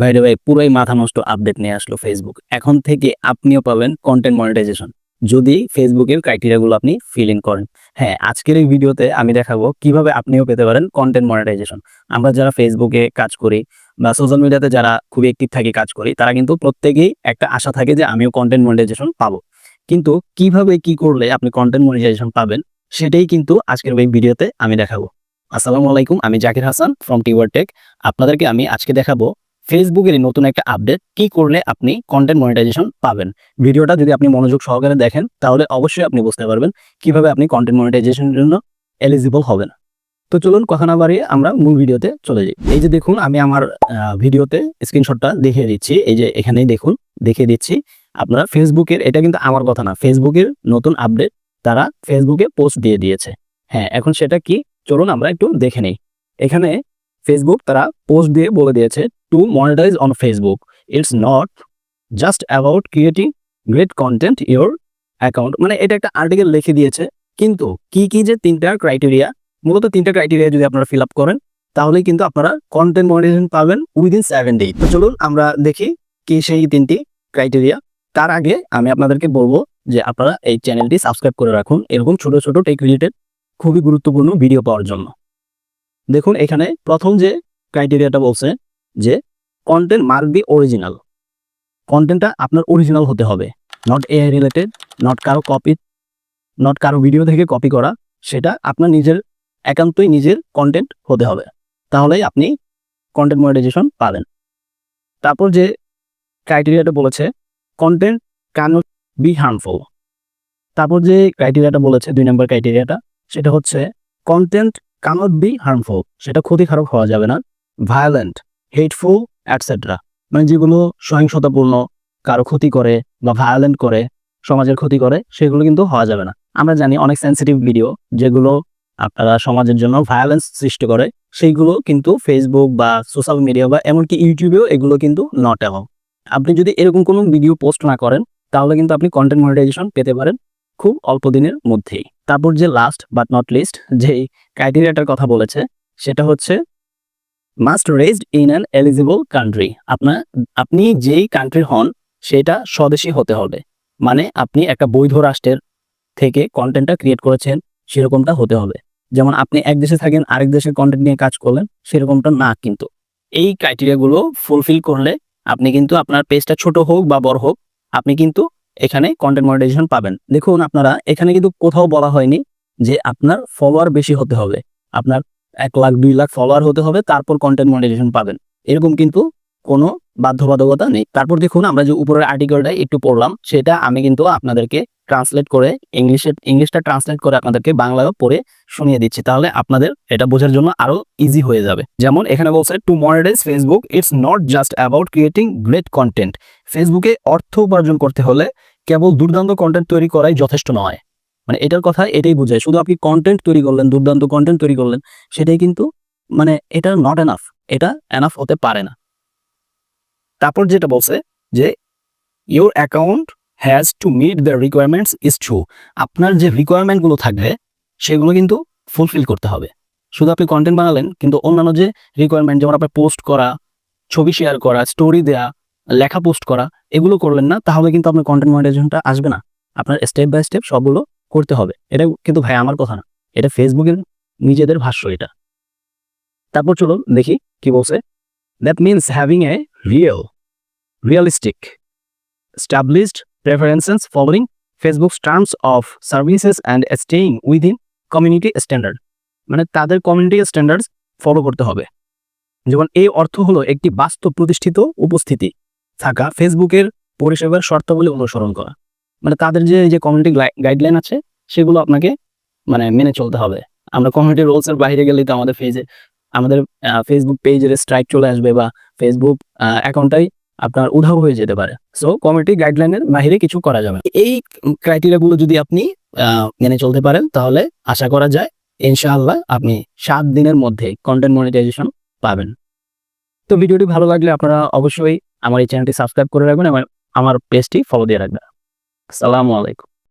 ভাই রে ভাই, পুরাই মাথা নষ্ট আপডেট নিয়ে আসলো ফেসবুক। এখন থেকে আপনিও পাবেন কন্টেন্ট মনিটাইজেশন, যদি ফেসবুকের ক্রাইটেরিয়া গুলো আপনি ফিল ইন করেন। হ্যাঁ, আজকের এই ভিডিওতে আমি দেখাবো কিভাবে আপনিও পেতে পারেন কন্টেন্ট মনিটাইজেশন। আমরা যারা ফেসবুকে কাজ করি বা সোশ্যাল মিডিয়াতে যারা খুবই অ্যাক্টিভ থাকি কাজ করি, তারা কিন্তু প্রত্যেকেই একটা আশা থাকে যে আমিও কন্টেন্ট মনিটাইজেশন পাবো। কিন্তু কিভাবে কি করলে আপনি কন্টেন্ট মনিটাইজেশন পাবেন, সেটাই কিন্তু আজকের এই ভিডিওতে আমি দেখাবো। আসসালামু আলাইকুম, আমি জাকির হাসান ফ্রম টিওয়ার টেক। আপনাদেরকে আমি আজকে দেখাবো ফেসবুকের নতুন একটা আপডেট, কি করলে আপনি কন্টেন্ট মনিটাইজেশন পাবেন। ভিডিওটা যদি আপনি মনোযোগ সহকারে দেখেন, তাহলে অবশ্যই আপনি বুঝতে পারবেন কিভাবে আপনি কন্টেন্ট মনিটাইজেশনের জন্য এলিজিবল হবেন। তো চলুন কথা না বাড়িয়ে আমরা মূল ভিডিওতে চলে যাই। এই যে দেখুন, আমি আমার ভিডিওতে স্ক্রিনশটটা দেখিয়ে দিচ্ছি। এই যে এখানেই দেখুন, দেখিয়ে দিচ্ছি। আপনারা ফেসবুকের, এটা কিন্তু আমার কথা না, ফেসবুকের নতুন আপডেট তারা ফেসবুকে পোস্ট দিয়ে দিয়েছে। হ্যাঁ, এখন সেটা কি, চলুন আমরা একটু দেখে নেই। এখানে ফেসবুক তারা পোস্ট দিয়ে বলে দিয়েছে, to monetize on Facebook it's not just about creating great content your account. মানে এটা একটা আর্টিকেল লিখে দিয়েছে, কিন্তু কি কি যে তিনটা ক্রাইটেরিয়া, মূলত তিনটা ক্রাইটেরিয়া যদি আপনারা ফিল আপ করেন, তাহলেই কিন্তু আপনারা কন্টেন্ট মনিটাইজেশন পাবেন উইদিন 7 ডে। তো চলুন আমরা দেখি কি সেই তিনটি ক্রাইটেরিয়া। তার আগে আমি আপনাদেরকে বলবো যে আপনারা এই চ্যানেলটি সাবস্ক্রাইব করে রাখুন, এরকম ছোট ছোট টেক রিলেটেড খুবই গুরুত্বপূর্ণ ভিডিও পাওয়ার জন্য। দেখুন এখানে প্রথম যে ক্রাইটেরিয়াটা বলছে যে কন্টেন্ট মাস্ট বি অরিজিনাল। কন্টেন্টটা আপনার অরিজিনাল হতে হবে, নট এআই রিলেটেড, নট কারো ভিডিও থেকে কপি করা। সেটা আপনার নিজের, একান্তই নিজের কন্টেন্ট হতে হবে, তাহলেই আপনি কন্টেন্ট মনিটাইজেশন পাবেন। তারপর যে ক্রাইটেরিয়াটা বলেছে, কন্টেন্ট ক্যানট বি হার্মফুল। তারপর যে ক্রাইটেরিয়াটা বলেছে 2 নম্বর ক্রাইটেরিয়াটা, সেটা হচ্ছে কন্টেন্ট ক্যানট বি হার্মফুল, সেটা ক্ষতিকারক হওয়া যাবে না। ভায়োলেন্ট, হেটফুল অ্যাটসেট্রা, মানে যেগুলো সহিংসতাপূর্ণ, কারো ক্ষতি করে বা ভায়োলেন্ট করে, সমাজের ক্ষতি করে, সেগুলো কিন্তু হওয়া যাবে না। আমরা জানি অনেক সেন্সিটিভ ভিডিও যেগুলো আপনারা সমাজের জন্য ভায়োলেন্স সৃষ্টি করে, সেইগুলো কিন্তু ফেসবুক বা সোশ্যাল মিডিয়া বা এমনকি ইউটিউবেও এগুলো কিন্তু নট অ্যালাউ। আপনি যদি এরকম কোনো ভিডিও পোস্ট না করেন, তাহলে কিন্তু আপনি কন্টেন্ট মনিটাইজেশন পেতে পারেন খুব অল্প দিনের মধ্যেই। তারপর যে লাস্ট বাট নট লিস্ট যেই ক্রাইটেরিয়াটার কথা বলেছে, সেটা হচ্ছে must raised in an eligible country. আপনি যেই কান্ট্রির হন সেটা স্বদেশী হতে হবে, মানে আপনি একটা বৈধ রাষ্ট্রের থেকে কন্টেন্টটা ক্রিয়েট করেছেন সেরকমটা হতে হবে। যেমন আপনি এক দেশে থাকেন, আরেক দেশের কন্টেন্ট নিয়ে কাজ করলেন, সেরকমটা না। কিন্তু এই ক্রাইটেরিয়াগুলো ফুলফিল করলে আপনি কিন্তু আপনার পেজটা ছোট হোক বা বড় হোক, আপনি কিন্তু এখানে কন্টেন্ট মনিটাইজেশন পাবেন। দেখুন আপনারা এখানে কিন্তু কোথাও বলা হয়নি যে আপনার ফলোয়ার বেশি হতে হবে, আপনার 1 লাখ 2 লাখ ফলোয়ার হতে হবে তারপর কন্টেন্ট মনিটাইজেশন পাবেন, এরকম কিন্তু কোনো বাধ্যবাধকতা নেই। তারপর দেখুন আমরা যে উপরের আর্টিকেলটা একটু পড়লাম, সেটা আমি কিন্তু আপনাদেরকে ট্রান্সলেট করে ইংলিশটা ট্রান্সলেট করে আপনাদেরকে বাংলায়ও পড়ে শুনিয়ে দিচ্ছি, তাহলে আপনাদের এটা বোঝার জন্য আরো ইজি হয়ে যাবে। যেমন এখানে বলছে, to monetize Facebook it's not just about creating great content. ফেসবুকে অর্থ উপার্জন করতে হলে কেবল দুর্দান্ত কন্টেন্ট তৈরি করাই যথেষ্ট নয়। মানে এটার কথা এটাই বোঝায়, শুধু আপনি কন্টেন্ট তৈরি করলেন, দুর্দান্ত কন্টেন্ট তৈরি করলেন, সেটাই কিন্তু মানে এটা নট এনাফ, এটা এনাফ হতে পারে না। তারপর যেটা বলছে যে your account has to meet the requirements is true. আপনার যে রিকোয়ারমেন্টগুলো থাকবে সেগুলো কিন্তু ফুলফিল করতে হবে। শুধু আপনি কন্টেন্ট বানালেন, কিন্তু অন্যান্য যে রিকোয়ারমেন্ট, যেমন আপনার পোস্ট করা, ছবি শেয়ার করা, স্টোরি দেয়া, লেখা পোস্ট করা, এগুলো করলেন না, তাহলে কিন্তু আপনার কন্টেন্ট মনিটাইজেশনটা আসবে না। আপনার স্টেপ বাই স্টেপ সবগুলো করতে হবে। এটা কিন্তু ভাই আমার কথা না, এটা ফেসবুকের নিজেদের ভাষ্য এটা। তারপর চলো দেখি কি বলছে। That means having a realistic established preferences following Facebook's terms of services and staying within community standard। মানে তাদের কমিউনিটি স্ট্যান্ডার্ডস ফলো করতে হবে। যেমন এই অর্থ হলো একটি বাস্তব প্রতিষ্ঠিত উপস্থিতি থাকা ফেসবুকের পরিষেবার শর্তাবলী অনুসরণ করা। মানে তাদের যে কমিউনিটি গাইডলাইন আছে সেগুলো আপনাকে মানে মেনে চলতে হবে। আমরা কমিউনিটি রুলসের বাইরে গেলেই তো আমাদের ফেসবুক পেজের স্ট্রাইক চলে আসবে বা ফেসবুক অ্যাকাউন্টটাই আপনার উধাও হয়ে যেতে পারে। সো কমিউনিটি গাইডলাইনের বাইরে কিছু করা যাবে না। এই ক্রাইটেরিয়াগুলো যদি আপনি মেনে চলতে পারেন, তাহলে আশা করা যায় ইনশাআল্লাহ আপনি 7 দিনের মধ্যে কন্টেন্ট মনিটাইজেশন পাবেন। তো ভিডিওটি ভালো লাগলে আপনারা অবশ্যই আমার এই চ্যানেলটি সাবস্ক্রাইব করে রাখবেন এবং আমার পেজটি ফলো দিয়ে রাখবেন। আসসালামু আলাইকুম।